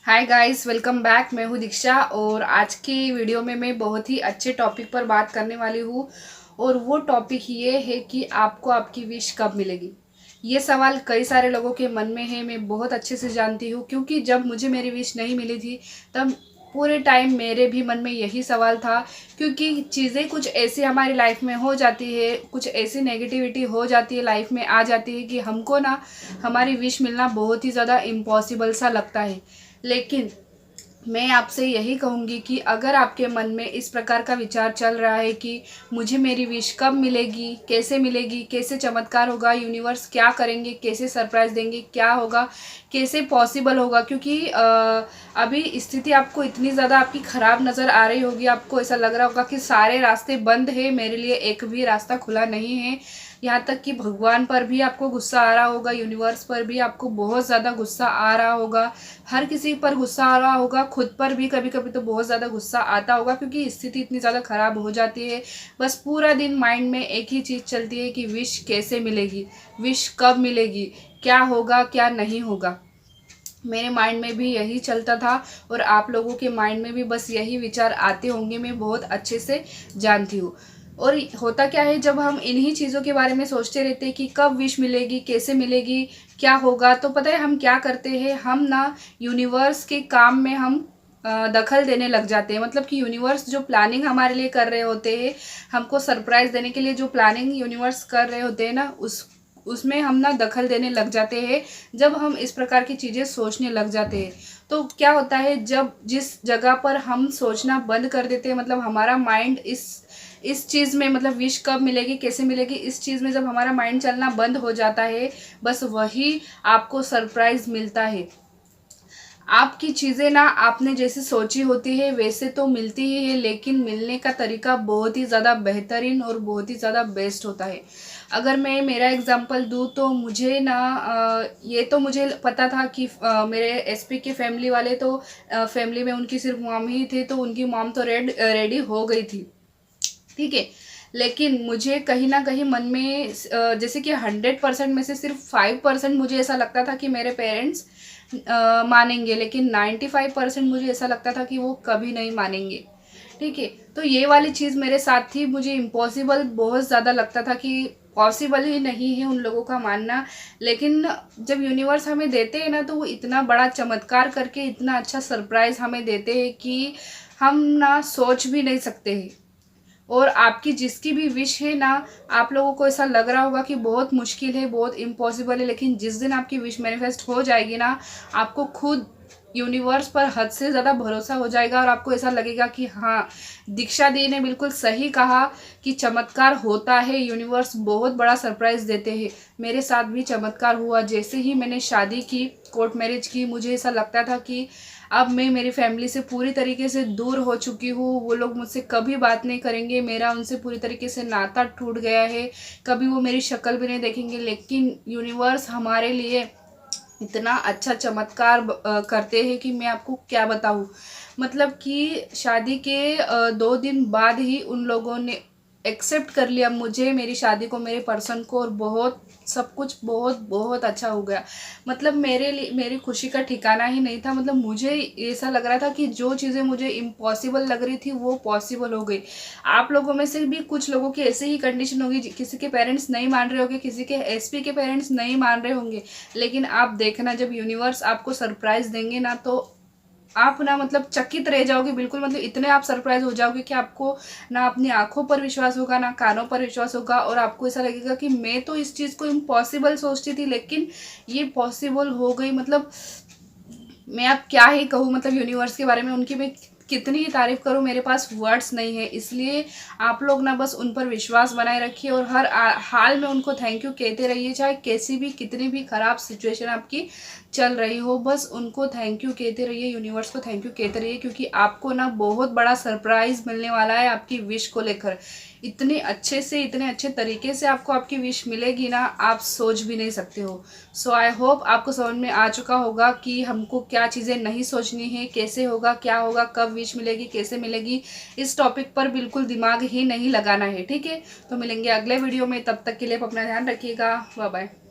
Hi guys, welcome back. मैं हूँ दीक्षा और आज की वीडियो में मैं बहुत ही अच्छे टॉपिक पर बात करने वाली हूँ। और वो टॉपिक ये है कि आपको आपकी विश कब मिलेगी। ये सवाल कई सारे लोगों के मन में है, मैं बहुत अच्छे से जानती हूँ, क्योंकि जब मुझे मेरी विश नहीं मिली थी तब पूरे टाइम मेरे भी मन में यही सवाल था। क्योंकि चीज़ें कुछ ऐसी हमारी लाइफ में हो जाती है, कुछ ऐसी नेगेटिविटी हो जाती है, लाइफ में आ जाती है कि हमको ना हमारी विश मिलना बहुत ही ज़्यादा इम्पॉसिबल सा लगता है। लेकिन मैं आपसे यही कहूँगी कि अगर आपके मन में इस प्रकार का विचार चल रहा है कि मुझे मेरी विश कब मिलेगी, कैसे चमत्कार होगा, यूनिवर्स क्या करेंगे, कैसे सरप्राइज देंगे, क्या होगा, कैसे पॉसिबल होगा, क्योंकि अभी स्थिति आपको इतनी ज़्यादा आपकी ख़राब नज़र आ रही होगी, आपको ऐसा लग रहा होगा कि सारे रास्ते बंद है, मेरे लिए एक भी रास्ता खुला नहीं है। यहाँ तक कि भगवान पर भी आपको गुस्सा आ रहा होगा, यूनिवर्स पर भी आपको बहुत ज़्यादा गुस्सा आ रहा होगा, हर किसी पर गुस्सा आ रहा होगा, खुद पर भी कभी कभी तो बहुत ज़्यादा गुस्सा आता होगा, क्योंकि स्थिति इतनी ज़्यादा ख़राब हो जाती है। बस पूरा दिन माइंड में एक ही चीज़ चलती है कि विश कैसे मिलेगी, विश कब मिलेगी, क्या होगा क्या नहीं होगा। मेरे माइंड में भी यही चलता था और आप लोगों के माइंड में भी बस यही विचार आते होंगे, मैं बहुत अच्छे से जानती हूँ। और होता क्या है, जब हम इन्हीं चीज़ों के बारे में सोचते रहते हैं कि कब विश मिलेगी, कैसे मिलेगी, क्या होगा, तो पता है हम क्या करते हैं, हम ना यूनिवर्स के काम में हम दखल देने लग जाते हैं। मतलब कि यूनिवर्स जो प्लानिंग हमारे लिए कर रहे होते हैं, हमको सरप्राइज देने के लिए जो प्लानिंग यूनिवर्स कर रहे होते हैं ना, उसमें हम ना दखल देने लग जाते हैं। जब हम इस प्रकार की चीज़ें सोचने लग जाते हैं तो क्या होता है, जब जिस जगह पर हम सोचना बंद कर देते हैं, मतलब हमारा माइंड इस चीज़ में, मतलब विश कब मिलेगी कैसे मिलेगी, इस चीज़ में जब हमारा माइंड चलना बंद हो जाता है, बस वही आपको सरप्राइज मिलता है। आपकी चीज़ें ना आपने जैसे सोची होती है वैसे तो मिलती ही है, लेकिन मिलने का तरीका बहुत ही ज़्यादा बेहतरीन और बहुत ही ज़्यादा बेस्ट होता है। अगर मैं मेरा एग्जांपल दूँ तो मुझे ना ये तो मुझे पता था कि मेरे एसपी के फैमिली वाले तो फैमिली में उनकी सिर्फ मॉम ही थे, तो उनकी मॉम तो रेडी हो गई थी, ठीक है। लेकिन मुझे कहीं ना कहीं मन में जैसे कि 100% में से सिर्फ 5% मुझे ऐसा लगता था कि मेरे पेरेंट्स मानेंगे, लेकिन 95% मुझे ऐसा लगता था कि वो कभी नहीं मानेंगे, ठीक है। तो ये वाली चीज़ मेरे साथ थी, मुझे इम्पॉसिबल बहुत ज़्यादा लगता था कि पॉसिबल ही नहीं है उन लोगों का मानना। लेकिन जब यूनिवर्स हमें देते हैं ना, तो वो इतना बड़ा चमत्कार करके इतना अच्छा सरप्राइज हमें देते हैं कि हम ना सोच भी नहीं सकते हैं। और आपकी जिसकी भी विश है ना, आप लोगों को ऐसा लग रहा होगा कि बहुत मुश्किल है, बहुत इम्पॉसिबल है, लेकिन जिस दिन आपकी विश मैनिफेस्ट हो जाएगी ना, आपको खुद यूनिवर्स पर हद से ज़्यादा भरोसा हो जाएगा और आपको ऐसा लगेगा कि हाँ, दीक्षा दी ने बिल्कुल सही कहा कि चमत्कार होता है, यूनिवर्स बहुत बड़ा सरप्राइज देते हैं। मेरे साथ भी चमत्कार हुआ। जैसे ही मैंने शादी की, कोर्ट मैरिज की, मुझे ऐसा लगता था कि अब मैं मेरी फैमिली से पूरी तरीके से दूर हो चुकी हूँ, वो लोग मुझसे कभी बात नहीं करेंगे, मेरा उनसे पूरी तरीके से नाता टूट गया है, कभी वो मेरी शक्ल भी नहीं देखेंगे। लेकिन यूनिवर्स हमारे लिए इतना अच्छा चमत्कार करते हैं कि मैं आपको क्या बताऊँ। मतलब कि शादी के 2 दिन बाद ही उन लोगों ने एक्सेप्ट कर लिया मुझे, मेरी शादी को, मेरे पर्सन को, और बहुत सब कुछ बहुत बहुत अच्छा हो गया। मतलब मेरे लिए मेरी खुशी का ठिकाना ही नहीं था। मतलब मुझे ऐसा लग रहा था कि जो चीज़ें मुझे इम्पॉसिबल लग रही थी वो पॉसिबल हो गई। आप लोगों में से भी कुछ लोगों की ऐसी ही कंडीशन होगी, किसी के पेरेंट्स नहीं मान रहे होंगे, किसी के एसपी के पेरेंट्स नहीं मान रहे होंगे, लेकिन आप देखना, जब यूनिवर्स आपको सरप्राइज देंगे ना, तो आप ना मतलब चकित रह जाओगे बिल्कुल। मतलब इतने आप सरप्राइज हो जाओगे कि आपको ना अपनी आंखों पर विश्वास होगा, ना कानों पर विश्वास होगा, और आपको ऐसा लगेगा कि मैं तो इस चीज़ को इम्पॉसिबल सोचती थी, लेकिन ये पॉसिबल हो गई। मतलब मैं अब क्या ही कहूँ, मतलब यूनिवर्स के बारे में उनकी मैं कितनी ही तारीफ करूँ, मेरे पास वर्ड्स नहीं है। इसलिए आप लोग ना बस उन पर विश्वास बनाए रखिए और हर हाल में उनको थैंक यू कहते रहिए, चाहे कैसी भी कितनी भी खराब सिचुएशन आपकी चल रही हो, बस उनको थैंक यू कहते रहिए, यूनिवर्स को थैंक यू कहते रहिए, क्योंकि आपको ना बहुत बड़ा सरप्राइज मिलने वाला है आपकी विश को लेकर। इतने अच्छे से, इतने अच्छे तरीके से आपको आपकी विश मिलेगी ना, आप सोच भी नहीं सकते हो। सो आई होप आपको समझ में आ चुका होगा कि हमको क्या चीज़ें नहीं सोचनी है, कैसे होगा, क्या होगा, कब विश मिलेगी, कैसे मिलेगी। इस टॉपिक पर बिल्कुल दिमाग ही नहीं लगाना है, ठीक है। तो मिलेंगे अगले वीडियो में, तब तक के लिए आप अपना ध्यान रखिएगा। Bye bye.